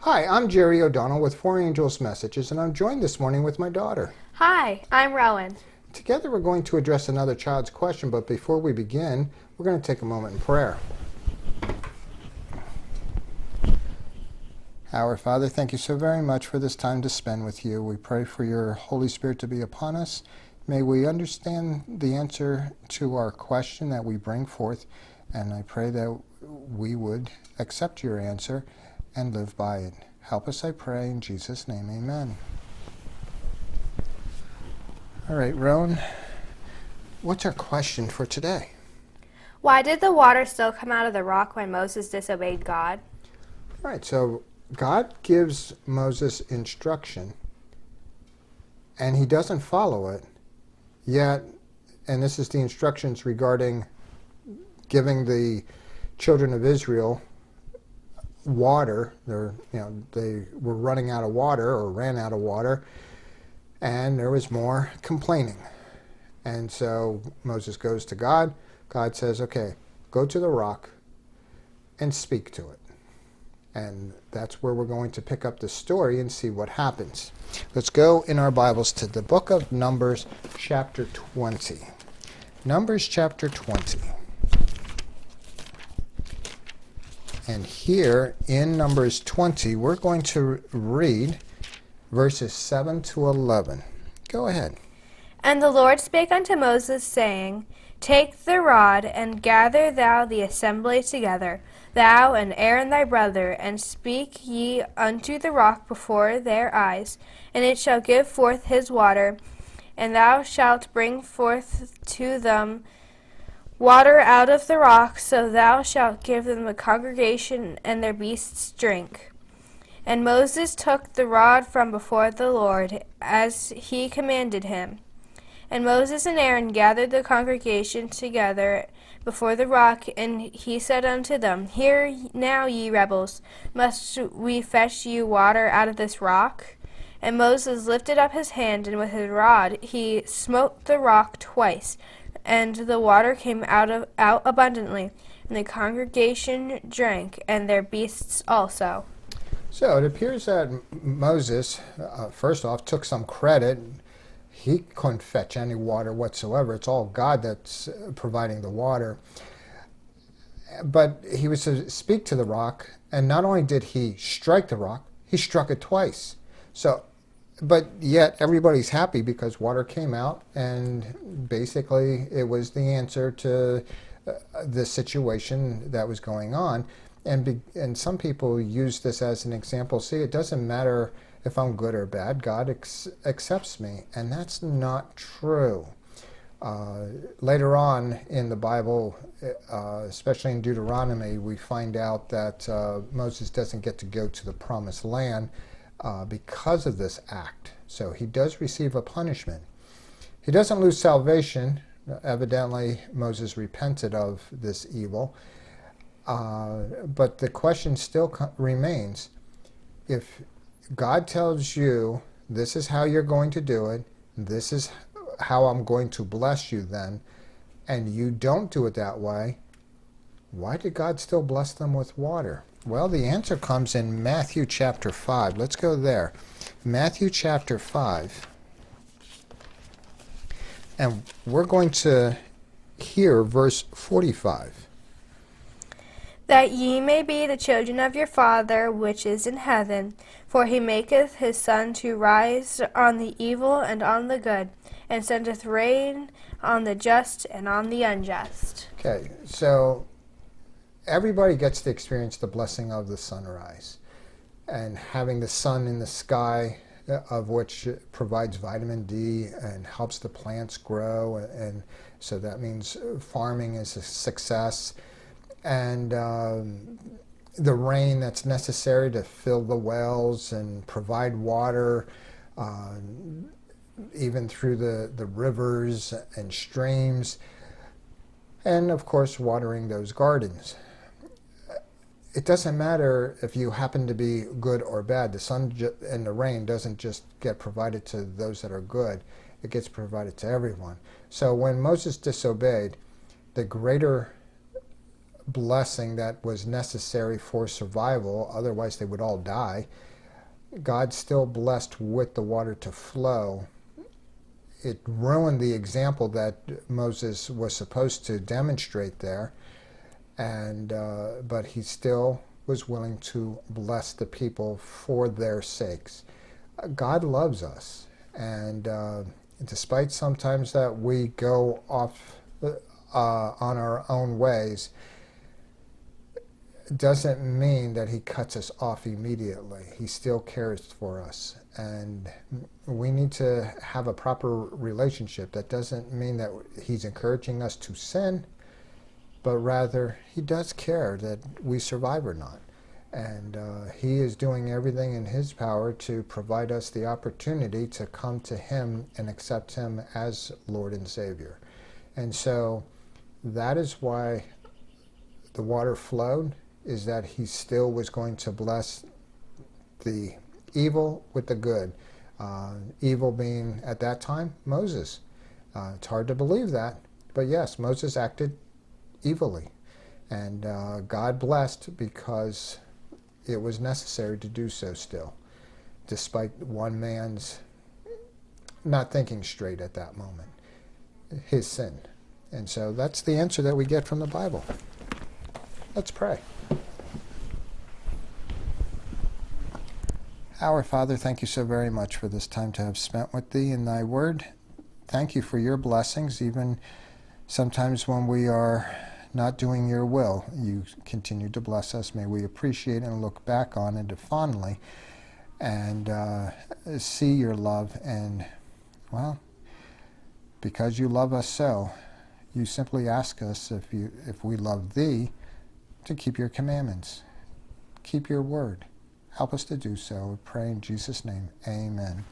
Hi, I'm Jerry O'Donnell with Four Angels Messages, and I'm joined this morning with my daughter. Hi, I'm Rowan. Together we're going to address another child's question, but before we begin, we're going to take a moment in prayer. Our Father, thank you so very much for this time to spend with you. We pray for your Holy Spirit to be upon us. May we understand the answer to our question that we bring forth, and I pray that we would accept your answer and live by it. Help us, I pray, in Jesus' name, amen. All right, Rowan, what's our question for today? Why did the water still come out of the rock when Moses disobeyed God? All right, so God gives Moses instruction, and he doesn't follow it, yet, and this is the instructions regarding giving the children of Israel water. They were running out of water or ran out of water, and there was more complaining. And so Moses goes to God. God says, okay, go to the rock and speak to it. And that's where we're going to pick up the story and see what happens. Let's go in our Bibles to the book of Numbers, chapter 20. Numbers, chapter 20. And here in Numbers 20, we're going to read verses 7 to 11. Go ahead. And the Lord spake unto Moses, saying, Take the rod, and gather thou the assembly together, thou and Aaron thy brother, and speak ye unto the rock before their eyes, and it shall give forth his water, and thou shalt bring forth to them water out of the rock, so thou shalt give them the congregation and their beasts drink. And Moses took the rod from before the Lord, as he commanded him. And Moses and Aaron gathered the congregation together before the rock, and he said unto them, Hear now, ye rebels, must we fetch you water out of this rock? And Moses lifted up his hand, and with his rod he smote the rock twice, and the water came out abundantly, and the congregation drank, and their beasts also. So it appears that Moses, first off, took some credit. He couldn't fetch any water whatsoever. It's all God that's providing the water. But he was to speak to the rock, and not only did he strike the rock, he struck it twice. But yet everybody's happy because water came out, and basically it was the answer to the situation that was going on. And some people use this as an example. See, it doesn't matter if I'm good or bad. God accepts me, and that's not true. Later on in the Bible, especially in Deuteronomy, we find out that Moses doesn't get to go to the promised land because of this act. So he does receive a punishment. He doesn't lose salvation. Evidently, Moses repented of this evil. But the question still remains, if God tells you, this is how you're going to do it, this is how I'm going to bless you then, and you don't do it that way, why did God still bless them with water? Well, the answer comes in Matthew chapter 5. Let's go there. Matthew chapter 5. And we're going to hear verse 45. That ye may be the children of your Father which is in heaven, for he maketh his sun to rise on the evil and on the good, and sendeth rain on the just and on the unjust. Okay, so everybody gets to experience the blessing of the sunrise, and having the sun in the sky, of which provides vitamin D and helps the plants grow, and so that means farming is a success. And the rain that's necessary to fill the wells and provide water, even through the rivers and streams, and of course watering those gardens. It doesn't matter if you happen to be good or bad. The sun and the rain doesn't just get provided to those that are good. It gets provided to everyone. So when Moses disobeyed, the greater blessing that was necessary for survival, otherwise they would all die. God still blessed with the water to flow. It ruined the example that Moses was supposed to demonstrate there, and but he still was willing to bless the people for their sakes. God loves us, and despite sometimes that we go off on our own ways, doesn't mean that he cuts us off immediately. He still cares for us, and we need to have a proper relationship. That doesn't mean that he's encouraging us to sin, but rather he does care that we survive or not. And he is doing everything in his power to provide us the opportunity to come to him and accept him as Lord and Savior. And so that is why the water flowed, is that he still was going to bless the evil with the good. Evil being, at that time, Moses. It's hard to believe that, but yes, Moses acted evilly. And God blessed because it was necessary to do so still, despite one man's not thinking straight at that moment, his sin. And so that's the answer that we get from the Bible. Let's pray. Our Father, thank you so very much for this time to have spent with thee in thy word. Thank you for your blessings, even sometimes when we are not doing your will. You continue to bless us. May we appreciate and look back on it fondly and see your love. And, well, because you love us so, you simply ask us, if we love thee, to keep your commandments, keep your word. Help us to do so. We pray in Jesus' name. Amen.